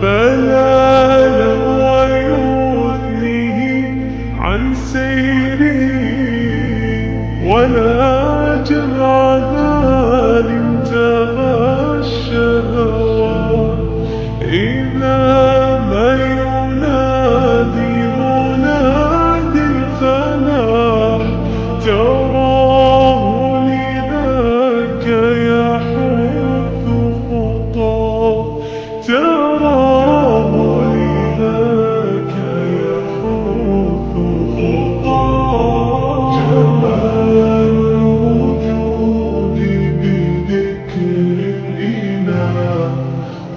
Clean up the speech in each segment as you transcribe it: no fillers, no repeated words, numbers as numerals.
فلا لهو يثنيه عن سيره ولا جمع ذال انتهى الشهوات إذا ما ينادي مناد الفنا تراه لذاك يحث خطاه تراه لذاك يحث خطاه جمال الوجود بذكر الإله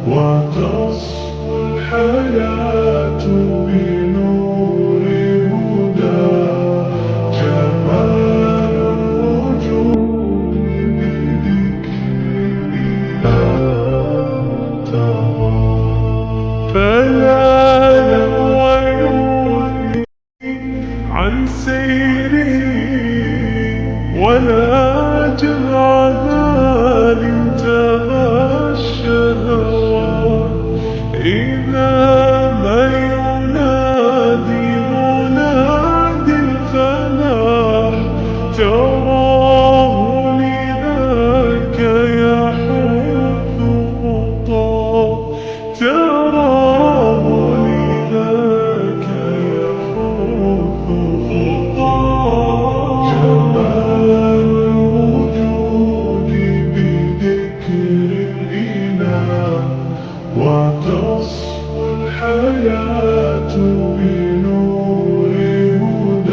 وتصفو الحياة